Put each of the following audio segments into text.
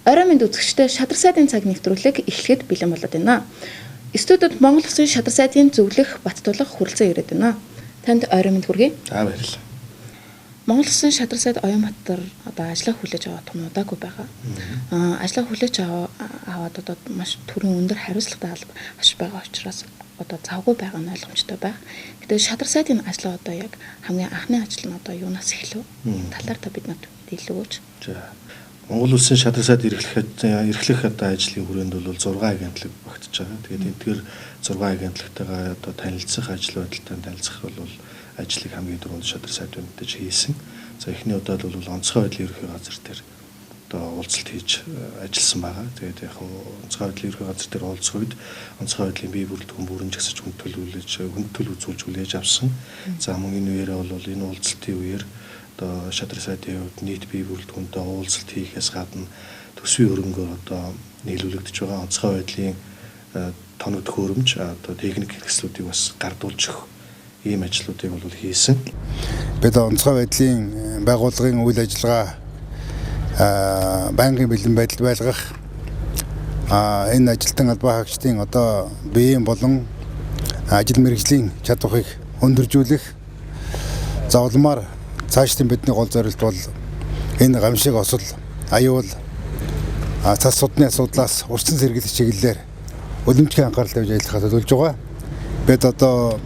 Орой мэнд үзэгчтэй шадар сайдын цаг нэвтрүүлэг эхлэхэд бэлэн болоод байна. Студид Монгол Улсын шадар сайдын зөвлөх баттуулах хүрэлцэн ирээд байна. Танд орой мэнд хүргэе. Баярлалаа. Монгол Улсын шадар сайд Оюнбаатар одоо ажиллаа хүлээж аваад томнуудаагүй байгаа. Ажиллаа хүлээж аваад одоо маш түрэн өндөр хариуцлагатай албаш байгаа учраас одоо завгүй байгаа нь ойлгомжтой байх. Гэтэл шадар сайдын ажил одоо яг хамгийн анхны ажил нь одоо юунаас эхлэв? Талаар та биднэрт мэдээлэл өгөөч. За. Монгол Улсын шадар сайд эрхлэх одоо ажлын хүрээнд бол 6 агентлаг багтж байгаа. Тэгээд эдгээр 6 агентлагтайгаа одоо танилцах, ажил байдалтай танилцах бол ажлыг хамгийн түрүүнд шадар сайд мэдээж хийсэн. За эхний удаад бол онцгой байдлын ерөнхий газар дээр одоо уулзалт хийж ажилласан байгаа. Тэгээд яг онцгой байдлын ерөнхий газар дээр уулзах үед онцгой байдлын бие бүрэлдэхүүн бүрэн жагсаж хүндэл үзүүлж хүлээж авсан. За мөн энэ үеэрээ бол энэ уулзалтын үеэр одоо шадар сайдын хувьд нийт бие бүрэлдэхүүнтэй уулзалт хийхээс гадна төсвийн хөрөнгөөр одоо нийлүүлэгдэж байгаа онцгой байдлын тоног төхөөрөмж одоо техник хэрэгслүүдийг бас гардуулж өгөх ийм ажлуудыг бол хийсэн. Бид онцгой байдлын байгууллагын үйл ажиллагаа байнгын бэлэн байдал байлгах энэ ажилтан албан хаагчдын одоо биеийн болон ажил мэргэжлийн чадварыг өндөржүүлэх заавалмаар цаашдын бидний гол зорилт бол энэ гамшиг осол аюул цас судны асуудлаас урьдчилан сэргийлэх чиглэлээр үлэмжийн анхаарал тавьж ажиллахад төлөвлөж байгаа. Бид одоо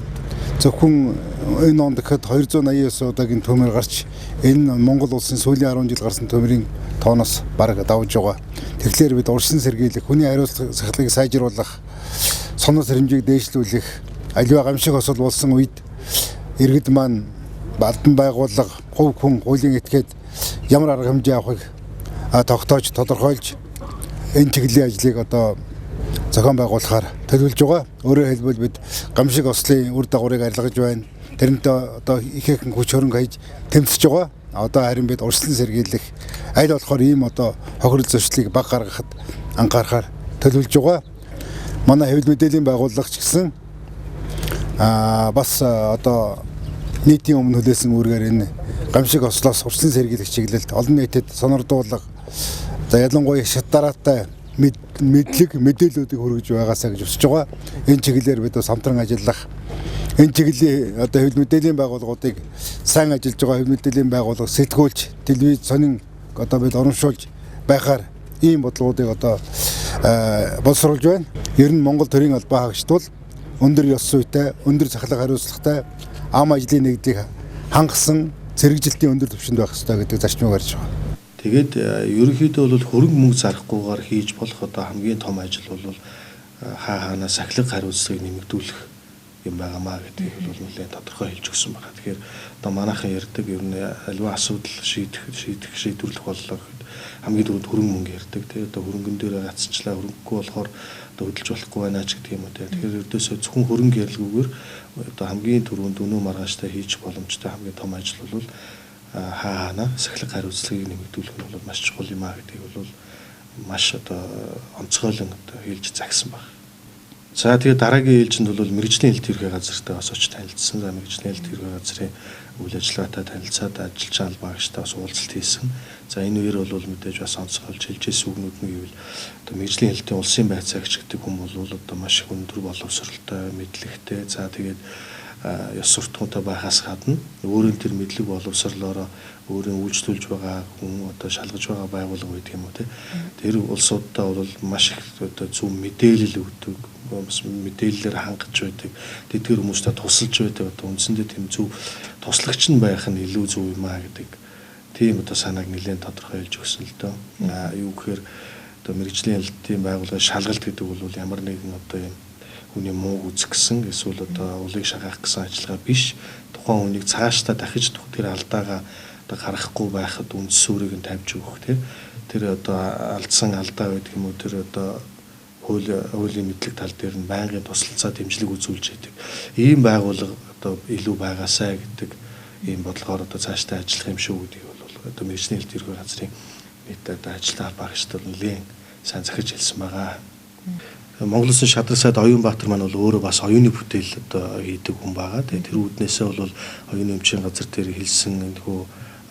зөвхөн энэ онд гэхэд 289 удаагийн төмөр гарч энэ Монгол улсын сүүлийн 10 жил гарсан төмөрийн тооноос бараг давж байгаа. Тэгэхээр бид урьдчилан сэргийлэх, хүний хариуцлагыг сайжруулах, сонор сэрэмжийг дээшлүүлэх, аливаа гамшиг осол болсон үед иргэд маань албан байгууллага, хувь хүн хуулийн этгээд ямар арга хэмжээ авахыг тогтоож тодорхойлж энэ чиглэлийн ажлыг одоо зохион байгуулахаар төлөвлөж байгаа. Өөрөөр хэлбэл бид гамшиг ослын үр дагаврыг арилгаж байна. Тэрнтэй одоо ихээхэн хүч хөрөнгө хийж тэмцэж байгаа. Одоо харин бид урьдчилан сэргийлэх аль болохоор ийм одоо хохирол зөрчлийг баг гаргахад анхаарахаар төлөвлөж байгаа. Манай хэвлэл мэдээллийн байгууллага ч гэсэн бас одоо нийтийн өмнө хүлээсэн үүргээр энэ гамшиг ослоос урьдчилан сэргийлэх чиглэлд олон нийтэд сонирдуулга за ялангуяа шат дараатай мэдлэг мэдээллүүдийг хүргэж байгаасаа гэж өсөж байгаа. Энэ чиглэлээр бид бас хамтран ажиллах энэ чиглэлийн одоо хэвлэл мэдээллийн байгууллагуудыг сайн ажиллаж байгаа хэвлэл мэдээллийн байгууллага сэтгүүлч телевиз сонин одоо бид урамшуулж байхаар ийм бодлогуудыг одоо боловсруулж байна. Ер нь Монгол төрийн албан хаагчид бол өндөр ёс зүйтэй, өндөр цахилгаан хариуцлагатай ам ажлын нэгдийг хангасан зэрэгжилтийн өндөр түвшинд байх ёстой гэдэг зарчмыг барьж байгаа. Тэгээд ерөнхийдөө бол хөрөнгө мөнгө зарахгүйгээр хийж болох одоо хамгийн том ажил бол хаанаас сахилга хариуцлагыг нэмэгдүүлэх юм байгаамаа гэдгийг бол нэлээд тодорхой хэлж өгсөн байна. Тэгэхээр одоо манайхан ярьдаг ер нь аливаа асуудал шийдвэрлэх боллоо гэхэд хамгийн түрүүнд хөрөнгө мөнгө ярьдаг. Тэгээд одоо хөрөнгөн дээр гацчлаа хөрөнгөгүй болохоор одоо хөдөлж болохгүй байна ч гэдэг юм уу. Тэгэхээр ердөөсөө зөвхөн хөрөнгө ярилгүйгээр одоо хамгийн түрүүнд өнөө маргааштай хийж боломжтой хамгийн том ажил бол хаана сахилга хариуцлагыг нэмэгдүүлэх нь бол маш чухал юм аа гэдгийг бол маш одоо онцгойлон одоо хэлж загсан байна. За тэгээд дараагийн ээлжинд бол мэргэжлийн хэлт ерхий газартай бас очиж танилцсан. За мэргэжлийн хэлт ерхий газрын үйл ажиллагаатай танилцаад ажиллаж байгаа албан хаагчтай бас уулзалт хийсэн. За энэ үеэр бол мэдээж бас онцгойлж хэлжсэн үгнүүд нь гэвэл одоо мэргэжлийн хэлтийн улсын байцаагч гэдэг хүн бол одоо маш их өндөр боловсролтой, мэдлэгтэй. За тэгээд ёс суртахуунтай байхаас гадна өөрийн тэр мэдлэг боловсрлоороо өөрийн үйлчлүүлж байгаа хүн одоо шалгаж байгаа байгууллага гэдэг юм уу тэр улсуудтай бол маш их одоо зөв мэдээлэл өгдөг, бас мэдээллээр хангаж байдаг, тэдгээр хүмүүстэй тусалж байдаг одоо үндсэндээ тийм зөв туслагч нь байх нь илүү зөв юм аа гэдэг тийм одоо санааг нэлээд тодорхой хэлж өгсөн л дөө. Юу гэхээр одоо мэргэжлийн хэлтийн байгууллага шалгалт гэдэг бол ямар нэгэн одоо юм хүний мууг үзэх гэсэн эсвэл одоо улыг шахах гэсэн ажиллагаа биш. Тухайн хүнийг цаашдаа дахиж тэр алдаагаа одоо гаргахгүй байхад үндэс суурийг нь тавьж өгөх тэр одоо алдсан алдаа байдаг юм уу тэр одоо хуулийн мэдлэг тал дээр нь байнгын тусалцаа дэмжлэг үзүүлж байдаг. Ийм байгууллага одоо илүү байгаасаа гэдэг ийм бодлогоор одоо цаашдаа ажиллах юм шүү гэдгийг бол одоо мэргэжлийн хэлт ерхий газрын нийт одоо ажилтан албан хаагчид нэлээд сайн захиж хэлсэн байгаа. Монгол Улсын шадар сайд Оюнбаатар маань бол өөрөө бас оюуны бүтээл одоо хийдэг хүн байгаа. Тэгээд тэр үүднээсээ бол оюуны өмчийн газар дээр хэлсэн энэхүү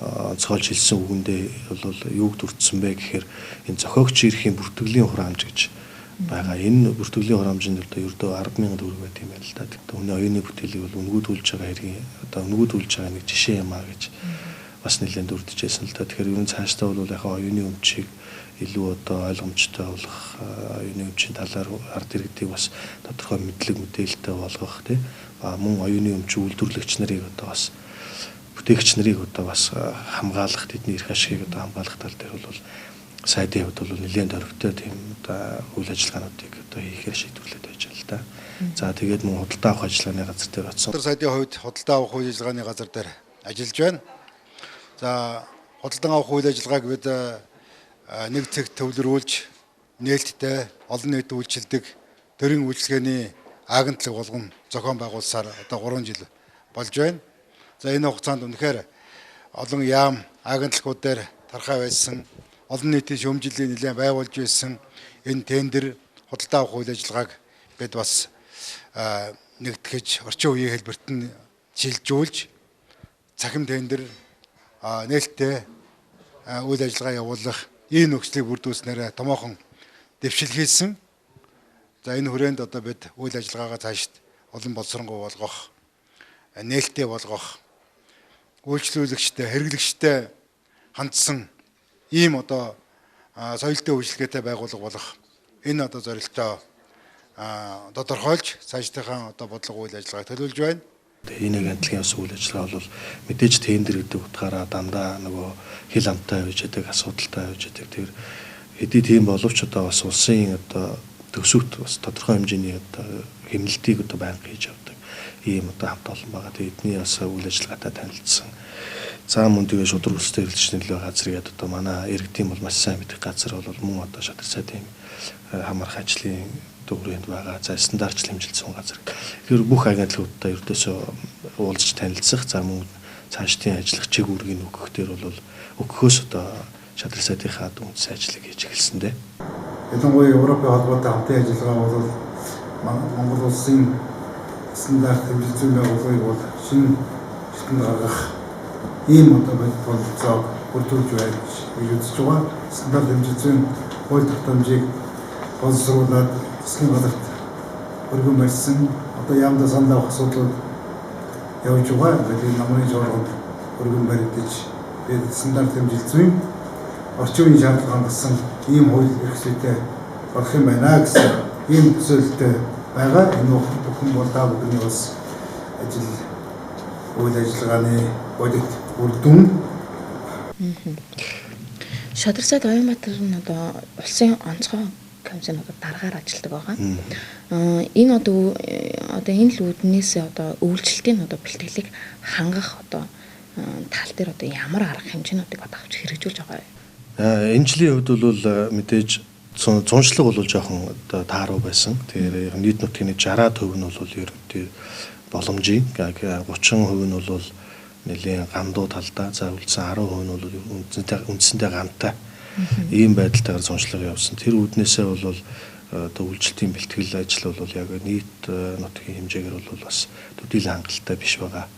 онцгойлж хэлсэн үгэндээ бол юуг дүрцсэн бэ гэхээр энэ зохиогч эрхийн бүртгэлийн хураамж гэж байгаа. Энэ бүртгэлийн хураамжинд одоо ердөө 10,000 төгрөг байт юм байна л да. Түүний оюуны бүтээлийг бол үнгүүдүүлж байгаа хэргийн одоо үнгүүдүүлж байгаа нэг жишээ юм аа гэж бас нэлээд дүрдчихсэн л да. Тэгэхээр ер нь цаашдаа бол яг оюуны өмчийг илүү одоо ойлгомжтой болгох, оюуны өмчийн талаар ард иргэдийг бас тодорхой мэдлэг мэдээлэлтэй болгох тийм мөн оюуны өмч үйлдвэрлэгч нарыг одоо бас бүтээгч нарыг одоо бас хамгаалах, тэдний эрх ашигыг одоо хамгаалах тал дээр бол сайдын хувьд бол нэлээд төвөгтэй тийм одоо үйл ажиллагаануудыг одоо хийхээр шийдвэрлээд байж байна л да. За тэгээд мөн худалдаа авах ажиллагааны газар дээр очсон. Сайдын хувьд худалдаа авах үйл ажиллагааны газар дээр ажиллаж байна. За худалдан авах үйл ажиллагааг бид нэг цагт төвлөрүүлж нээлттэй олон нийтэд үйлчилдэг төрийн үйлчлэгээний агентлаг болгон зохион байгуулсаар одоо 3 жил болж байна. За энэ хугацаанд үнэхээр олон яам агентлагууд дээр тархаа байсан, олон нийтийн шүүмжлэлийн нэлээд байгуулж байсан энэ тендер худалдаа авах үйл ажиллагааг бид бас нэгтгэж орчин үеийн хэлбэрт нь шилжүүлж цахим тендер нээлттэй үйл ажиллагаа явуулах энэ нөхцөлийг бүрдүүлснээр томоохон дэвшилхийсэн. За энэ хүрээнд одоо бид үйл ажиллагаагаа цаашд олон боловсронгуй болгох, нээлттэй болгох, үйлчлүүлэгчтэй, хэрэглэгчтэй хандсан ийм одоо соёлтой үйлчлэгээтэй байгууллага болох энэ одоо зорилтоо тодорхойлж цаашдынхаа одоо бодлого үйл ажиллагааг төлөвлөж байна. Энэ агентлагийн ус үйл ажиллагаа бол мэдээж тендер гэдэг утгаараа дандаа нөгөө хил амтай байж байгаа асуудалтай байж байгаа. Тэр хэдий тийм боловч одоо бас улсын одоо төсөвт бас тодорхой хэмжээний одоо хэмнэлтийг одоо байнга хийж авдаг. Ийм одоо хамт олон байгаа. Тэгээд эдний бас үйл ажиллагаатай танилцсан. За мөн тэгээ шудраг өсөлтөд хэрэглэгчний төлөө газрыг одоо манай иргэдийн бол маш сайн мэдих газар бол мөн одоо шадар сайдын хамаарх ажлын төврөнд байгаа. За стандартчлал хэмжилсэн газар. Тэгэхээр бүх агентлагуудтай ердөөсөө уулзч танилцах, за мөн цаашдын ажиллах чиг үүргийг өгөх дээр бол өгөхөөс одоо шадар сайдынхаа үндэс ажлыг хийж эхэлсэн дээ. Ялангуяа Европын холбоотой хамтын ажиллагаа бол Монгол улсын стандарт хэмжээний байгууллагыг бол шинэ шилдэнд гаргах ийм одоо бодит бололцоог бүрдүүлж байна гэж үзэж байгаа. Стандарт хэмжээний хууль тогтоомжийг боловсруулад засгийн газарт өргөн барьсан. Одоо яамдаа санал авах асуудлууд явж байгаа. Тэгээд намрын журганд өргөн баригдаж бид стандарт хэмжээний орчин үеийн шаардлаганд хангасан ийм хууль эрхлэлтэй болох юм байна гэсэн ийм төсөөлөлтэй байгаа. Энэ бүхэн бол та бүхний бас ажил үйл ажиллагааны бодит үр дүн. Шадар сайд Оюнбаатар нь одоо улсын онцгой комиссийн одоо дараагаар ажилладаг байгаа. Энэ одоо энэ л үүднээс одоо үйлчлэлтийн одоо бэлтгэлийг хангах одоо тал дээр одоо ямар арга хэмжээнүүдийг одоо авч хэрэгжүүлж байгаа юм. Энэ жилийн хувьд бол мэдээж зуншлаг бол жоохон одоо тааруу байсан. Тэгэхээр нийт нутгийн 60% нь бол ерөнхий боломжийн 30% нь бол нэлийн гандуу талдаа, за үлдсэн 10% нь бол үндсэндээ гантай ийм байдалтайгаар зуншлаг явсан. Тэр үүднээсээ бол одоо үйлчлэлтийн бэлтгэл ажил бол яг нийт нутгийн хэмжээгээр бол бас төдийлөн хангалттай биш байгаа.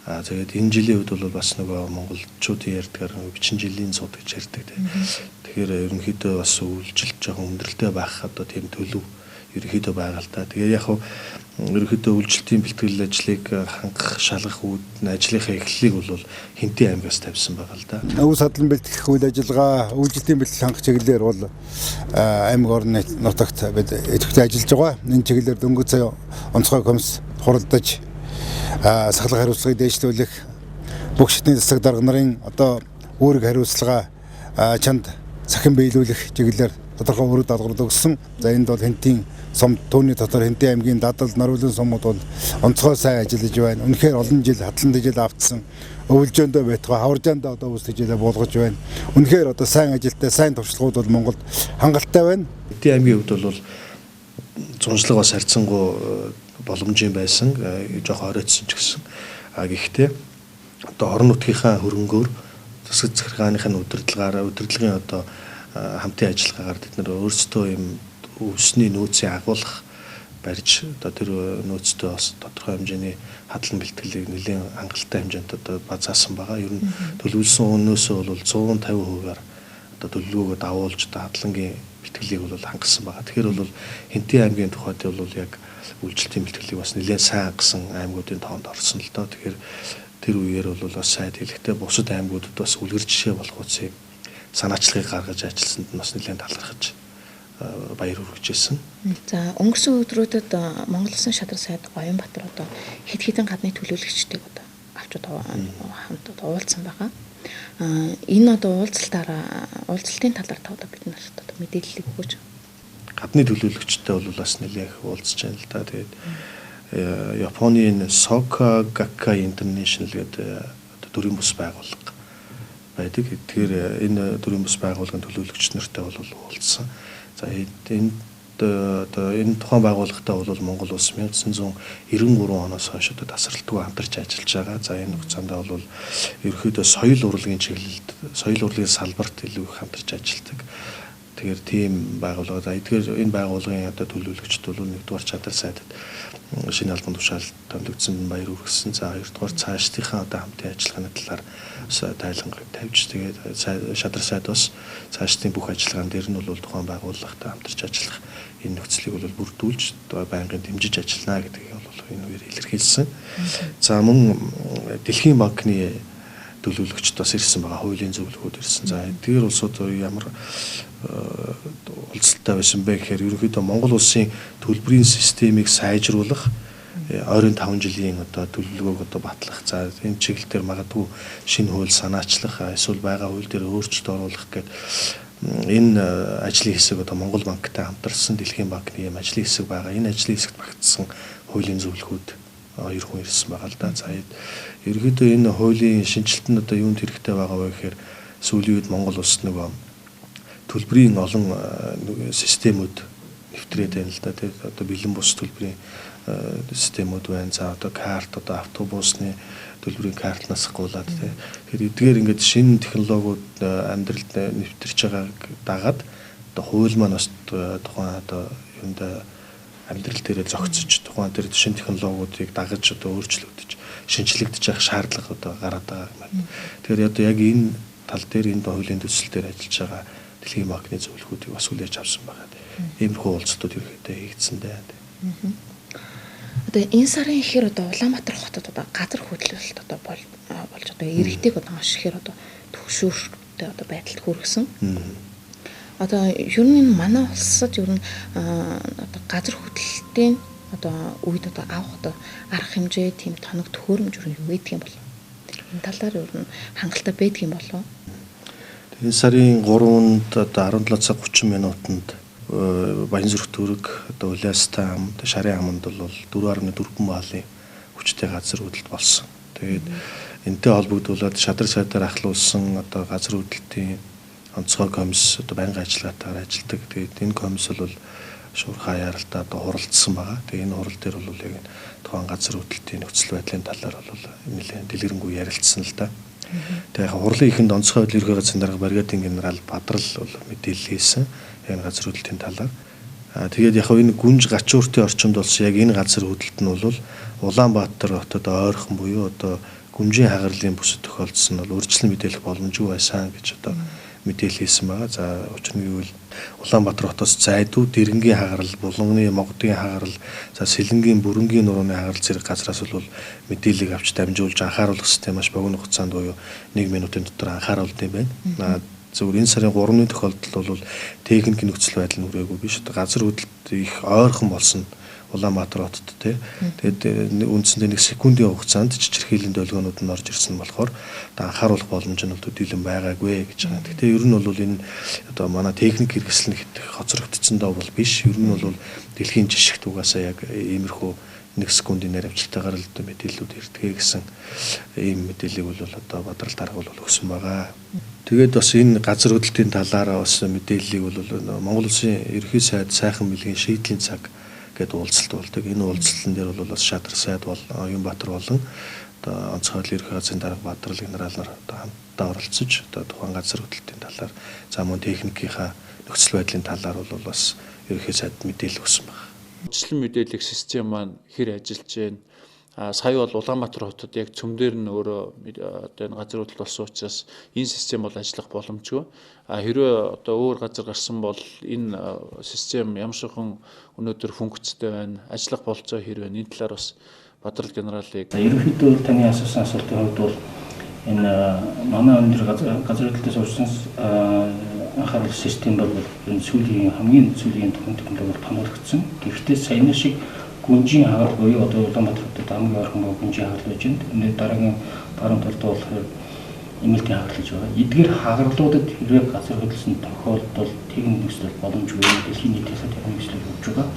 Тэгээд энэ жилийн үед бол бас нөгөө монголчуудын ярьдгаар бичин жилийн цуд гэж ярьдаг. Тэгэхээр ерөнхийдөө бас үйлчлэл жоохон өндөрлөлтэй байх одоо тийм төлөв ерөнхийдөө байгаа л да. Тэгээд яг ерөнхийдөө үйлчлэлтийн бэлтгэл ажлыг хангах, шалгах ажлынхаа эхлэлийг бол Хинтээ аймгаас тавьсан байгаа л да. Өв садлан бэлтгэх үйл ажиллагаа, үйлчлэлтийн бэлтгэл хангах чиглэлээр бол аймаг орны нутагт бид идэвхтэй ажиллаж байгаа. Энэ чиглэлээр дөнгөж сая онцгой комисс хуралдаж сахлах хариуцлагыг дээшлүүлэх, бүх шатны засаг дарга нарын одоо үүрэг хариуцлага чанд сахин биелүүлэх чиглэлээр тодорхой үүрэг даалгавар өгсөн. За энд бол Хинтийн сум түүний дотор Хинтээ аймгийн дадал наруулын сумууд бол онцгой сайн ажиллаж байна. Үнэхээр олон жил хатлан дижил автсан. Өвлжөөндөө байтугай хаваржаандаа одоо үс дижил буулгаж байна. Үнэхээр одоо сайн ажилтай, сайн туршлагууд бол Монголд хангалттай байна. Хинтээ аймгийн хувьд бол зуншлаг бас харьцангуй боломжийн байсан, жоох оройтсон ч гэсэн. Гэхдээ одоо орон нутгийнхаа хөрөнгөөр засаг захиргааныхын удирдлагын одоо хамтын ажиллагаагаар бид нэр өөрсдөө юм өвсний нөөцийг агуулах барьж одоо тэр нөөцтэй бас тодорхой хэмжээний хадлан бэлтгэлийг нэлээд хангалттай хэмжээнд одоо базаасан байгаа. Ер нь төлөвлөсөн үнөөсөө бол 150%-аар одоо төлөвлөгөөгөө дагуулж одоо хадлангийн бэлтгэлийг бол хангасан байгаа. Тэгэхээр бол Хэнтээ аймгийн тухайд бол яг үйлчлэлтийн бэлтгэлийг бас нэлээд сайн хангасан аймагуудын тоонд орсон л доо. Тэгэхээр тэр үеэр бол бас сайд хэлэхдээ бусад аймагуудад бас үлгэр жишээ болох үсийг санаачлагыг гаргаж ажилласанд нь бас нэлээд талархаж баяр хүргэжсэн. За өнгөрсөн өдрүүдэд Монгол Улсын шадар сайд Оюнбаатар одоо хэд хэдэн гадны төлөөлөгчдийг одоо авч хамт уулзсан байгаа. Энэ одоо уулзалтын талаар та одоо бид нарт одоо мэдээллийг өгөөч. Гадны төлөөлөгчтэй бол бас нэлээд их уулзж байна л да. Тэгээд Японы Soka Gakkai International гэдэг одоо төрийн бус байгууллага байдаг. Тэгэхээр энэ төрийн бус байгууллагын төлөөлөгч нартай бол уулзсан. За энэ тухайн байгууллагатай бол Монгол улс 1993 оноос хойш одоо тасралтгүй хамтарч ажиллаж байгаа. За энэ хугацаанд бол ерөнхийдөө соёл урлагийн чиглэлд, соёл урлагийн салбарт илүү их хамтарч ажилладаг. Тэгэхээр тийм байгууллага. Тэгэхээр энэ байгууллагын одоо төлөөлөгчд бол нэгдүгээр чадар сайдад шинэ албан тушаал томилогдсон баяр хүргэсэн. За хоёрдугаар цаашдынхаа одоо хамтын ажиллагааны талаар тайланг тавьж тэгээд шадар сайд бас цаашдын бүх ажиллагаан дээр нь бол тухайн байгууллагатай хамтарч ажиллах энэ нөхцөлийг бол бүрдүүлж байнгын дэмжиж ажиллана гэдгийг бол энэ үеэр илэрхийлсэн. За мөн Дэлхийн банкны төлөөлөгчд бас ирсэн байгаа, хуулийн зөвлөгөөд ирсэн. За эдгээр улсууд ямар уулзалттай байсан бэ гэхээр ерөнхийдөө Монгол улсын төлбөрийн системийг сайжруулах 25 жилийн одоо төлөвлөгөөг одоо батлах. За энэ чиглэл дээр магадгүй шинэ хууль санаачлах, эсвэл байгаа хууль дээр өөрчлөлт оруулах гэдэг энэ ажлын хэсэг одоо Монгол банктай хамтарсан Дэлхийн банкны юм ажлын хэсэг байгаа. Энэ ажлын хэсэгт багтсан хуулийн зөвлөгөөд хоёр хүн ирсэн байгаа л да. За ерөнхийдөө энэ хуулийн шинжилт нь одоо юунд хэрэгтэй байгаа вэ гэхээр сүүлийн үед Монгол улсад нөгөө төлбөрийн олон системүүд нэвтрээд байна л да. Тэгээд одоо бэлэн бус төлбөрийн системүүд байна. За одоо карт, одоо автобусны төлбөрийн картнаас гуулаад тэгэхээр эдгээр ингээд шинэ технологиуд амьдралд нэвтэрч байгааг дагаад одоо хууль маань бас тухайн одоо юунд амьдрал дээрээ зохицож тухайн тэр шинэ технологиудыг дагаж одоо өөрчлөгдөж шинжлэгдэж явах шаардлага одоо гараад байгаа юм байна. Тэгэхээр одоо яг энэ тал дээр энэ хуулийн төсөл дээр ажиллаж байгаа Дэлхийн банкны зөвлөгөөдийг бас хүлээж авсан байгаа. Иймэрхүү уулзалтууд ерөнхийдөө хийгдсэн дээ. Одоо энэ сарын ихээр одоо Улаанбаатар хотод одоо газар хөдлөлт одоо болж одоо иргэдэг одоо маш ихээр одоо төвшөөртэй одоо байдалд хүргэсэн. Одоо ер нь манай улсад ер нь одоо газар хөдлөлтийн одоо үед одоо авах одоо арга хэмжээ тийм тоног төхөөрөмж ер нь юу гэдэг юм бол энэ талаар ер нь хангалттай байдаг юм болов. Энэ сарын 3-нд одоо 17 цаг 30 минутанд Баянзүрх төрөг одоо Улаастай хамт Шарын хаманд бол 4.4 маалын хүчтэй газар хөдлөлт болсон. Тэгээд энэтэй холбогдуулаад шадар сайдаар ахлуулсан одоо газар хөдлөлтийн онцгой комисс одоо байнгын ажиллагаагаар ажилладаг. Тэгээд энэ комисс бол шуурхай яралтай одоо хуралдсан байгаа. Тэгээд энэ хурал дээр бол яг тухайн газар хөдлөлтийн нөхцөл байдлын талаар бол нэлээд дэлгэрэнгүй ярилцсан л да. Тэгээд хурлын ихэнд онцгой байдлын ерхий газрын дарга бригадын генерал Бадрал бол мэдээлэл хийсэн. Яг газар хөдлөлтийн талаар. Тэгээд яг энэ гүнж гачууртын орчинд болсон яг энэ газар хөдлөлт нь бол Улаанбаатар хотод ойрхон буюу одоо гүнжийн хагарлын бүсэд тохиолдсон бол үржилэн мэдээлэх боломжгүй байсан гэж одоо мэдээлэл хийсэн байгаа. За учир нь юу вэ? Улаанбаатар хотоос зайдуу дэрэнгийн хагарал, булганы могдгийн хагарал, за сэлэнгийн бүрэнгийн нурууны хагарал зэрэг газраас бол мэдээллийг авч дамжуулж анхааруулах систем маш богино хугацаанд буюу 1 минутын дотор анхааруулд юм байна. Зөвхөн энэ сарын 3-ны тохиолдолд бол техникийн нөхцөл байдал нь хүрээгүй биш. Газар хөдлөлт их ойрхон болсон Улаанбаатар хотод тий. Тэгээд үндсэндээ 1 секундын хугацаанд чичирхийллийн долгионууд нь орж ирсэн болохоор анхааруулах боломж нь төдийлөн байгаагүй гэж байгаа. Гэхдээ ер нь бол энэ одоо манай техник хэрэгсэл нэг хоцрогдсон доо бол биш. Ер нь бол дэлхийн жишгт угаасаа яг иймэрхүү 1 секундын наривчлалтаагаар л мэдээллүүд ирдэг гэсэн ийм мэдээллийг бол одоо Бадрал дарга бол өгсөн байгаа. Тэгээд бас энэ газар хөдлөлтийн талаараа бас мэдээллийг бол Монгол Улсын ерөнхий сайд сайхан бэлгийн шийдлийн цаг гэдэг уулзалт болдог. Энэ уулзалтын дээр бол бас шадар сайд бол Оюнбаатар болон одоо онцгой ерөнхий газрын дарга Бадрал генерал нар одоо хамтдаа оролцож одоо тухайн газар хөдлөлтийн талаар за мөн техникийнхаа нөхцөл байдлын талаар бол бас ерөнхий сайд мэдээлэл өгсөн байна. Хүчил мэдээллийн систем маань хэр ажиллаж байна? Сая бол Улаанбаатар хотод яг цөм дээр нь өөрөө одоо энэ газар хөдлөлт болсон учраас энэ систем бол ажиллах боломжгүй. Хэрвээ одоо өөр газар гарсан бол энэ систем ямар шихэн өнөөдөр функцтэй байна, ажиллах болцоо хэрвээ энэ талаар бас Бадрал генералыг ерөнхийдөө таны асуусан асуултын хувьд бол энэ манай өндөр газар хөдлөлтөөс урьдчилан анхаарал систем бол энэ хамгийн сүүлийн тохиолдолд бол томоологдсон. Гэхдээ саяны шиг гүнжийн хагалт буюу одоо Улаанбаатар хотод хамгийн ойрхон гүнжийн хагалт байж байна. Энэ дараагийн баруун талд болохоор эмэлтийн хагалт гэж байгаа. Эдгээр хагаллуудад хэрэг газар хөдлөсөн тохиолдолд техник нөхцөл боломжгүй дэлхийн нийтийн техник нөхцөл өгч байгаа.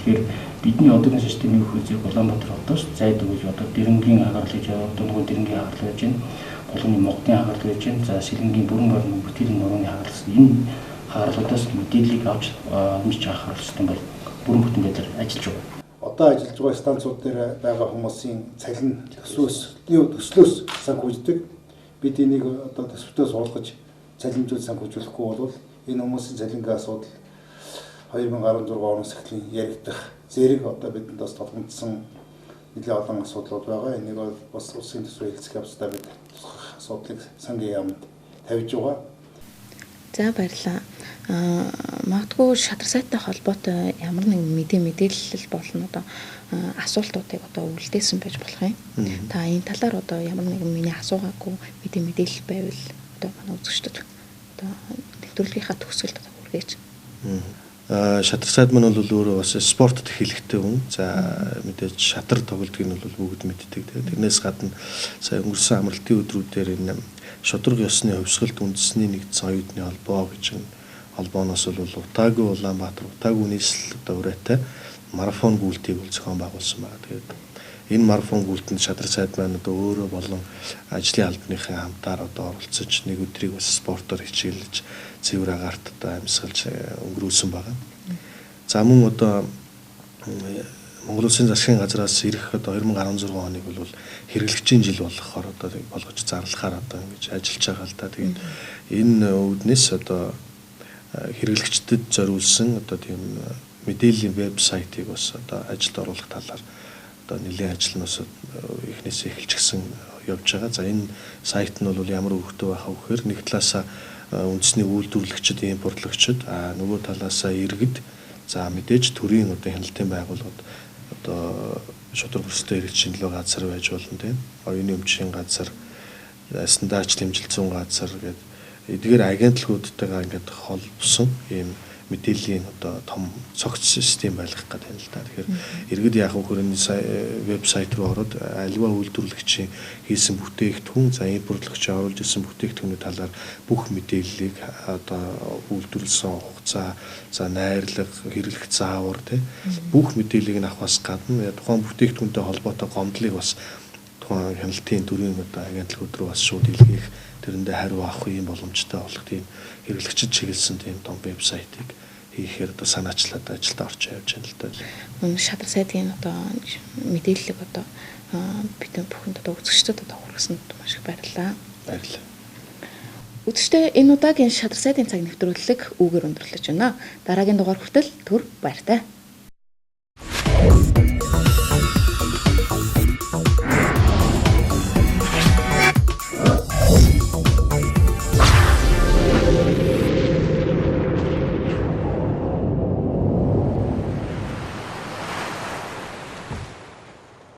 Тэгэхээр бидний одоогийн системийн хөлзийг Улаанбаатар хотоос зайд өгж одоо дэрэнгийн хагалт гэж дундгуй дэрэнгийн хагалт байж байна. Болгоны модны хагалт байж байна. За сэлэнгийн бүрэн баруун бүтээлийн нурууны хагалт. Энэ хагалтуудаас мэдээллийг авч хэмжиж авах систем бол бүрэн бүтэн дээр ажиллаж байна. Одоо ажиллаж байгаа станцууд дээр байгаа хүмүүсийн цалин төслөөс санхүүждэг. Бид энийг одоо төсвөөс олгож цалинжуул санхүүжүүлэхгүй бол энэ хүмүүсийн цалингийн асуудал 2016 оноос эхлэн яригдах зэрэг одоо бидэнд бас толгомдсон нэлээд олон асуудлууд байгаа. Энийг бас улсын төсвийн хэлцэх явцдаа бид тусгах асуудлыг сангийн яамд тавьж байгаа. За баярлалаа. Магадгүй шадар сайттай холбоотой ямар нэгэн мэдээлэл болно одоо асуултуудыг одоо үлдээсэн байж болох юм. Та энэ талаар одоо ямар нэгэн миний асуугаагүй мэдээлэл байвал одоо манай үзэгчдэд одоо нэвтрүүлгийнхаа төгсгөлд одоо хүргээж. Шадар сайд маань бол өөрөө бас спортод хэлэхтэй хүн. За мэдээж шатар тоглодгийг нь бол бүгд мэддэг. Тэрнээс гадна сая өнгөрсөн амралтын өдрүүдээр энэ шудраг ёсны хөвсгөлд үндэсний нэгдсэн оюутны холбоо гэж холбооноос бол Утаагүй Улаанбаатар Утаагүй нийслэл одоо ураатай марафон гүйлтийг зохион байгуулсан байна. Тэгээд энэ марафон гүйлтэнд шадар сайд маань одоо өөрөө болон ажлын албаныхын хамтаар одоо оролцож нэг өдрийг бас спортоор хичээлж цэвэр агаарт одоо амьсгалж өнгөрүүлсэн байна. За мөн одоо Монгол Улсын засгийн газраас ирэх одоо 2016 оныг бол хэрэглэгчийн жил болохоор одоо болгож зарлахаар одоо ингэж ажиллаж байгаа л да. Тэгээд энэ үүднээс одоо хэрэглэгчдэд зориулсан одоо тийм мэдээллийн вебсайтыг бас одоо ажилд оруулах талаар одоо нэлээд ажил нь бас эхнээсээ эхэлчихсэн явж байгаа. За энэ сайт нь бол ямар өгөхтэй байхаа вэхээр нэг талаасаа үндэсний үйлдвэрлэгчид, импортлогчид, нөгөө талаасаа иргэд, за мэдээж төрийн одоо хяналтын байгууллагууд одоо шудраг өсөлтөд хэрэгжин чиглэл газар байж болно тийм. Оюуны өмчийн газар, стандарт хэмжилт зүүн газар гэдэг эдгээр агентлагуудтайгаа ингээд холбосон ийм мэдээллийн одоо том цогц систем байлгах гэдэг юм л да. Тэгэхээр иргэд яг хөрөний вебсайт руу ороод аливаа үйлдвэрлэгчийн хийсэн бүтээгдэхүүн, за импортлогчийн оруулж ирсэн бүтээгдэхүүний талаар бүх мэдээллийг одоо үйлдвэрлэсэн хугацаа, за найрлага, хэрэглэх заавар тийм бүх мэдээллийг нь авахаас гадна тухайн бүтээгдэхүүнтэй холбоотой гомдлыг бас тухайн хяналтын төрийн одоо агентлагууд руу бас шууд илгээх, тэрэндээ хариу авах юм боломжтой болох тийм хэрэглэгчид чиглэсэн тийм том вебсайтыг хийхээр одоо санаачлаад ажилд орж явж байна л да. Шадар сайдын одоо мэдээллийг одоо бид бүхэнд одоо үзэгчдэд одоо хүргэсэнд маш их баярлалаа. Баярлалаа. Үзэгчдээ энэ удаагийн шадар сайдын цаг нэвтрүүлэг үүгээр өндөрлөж байна. Дараагийн дугаар хүртэл түр баяртай.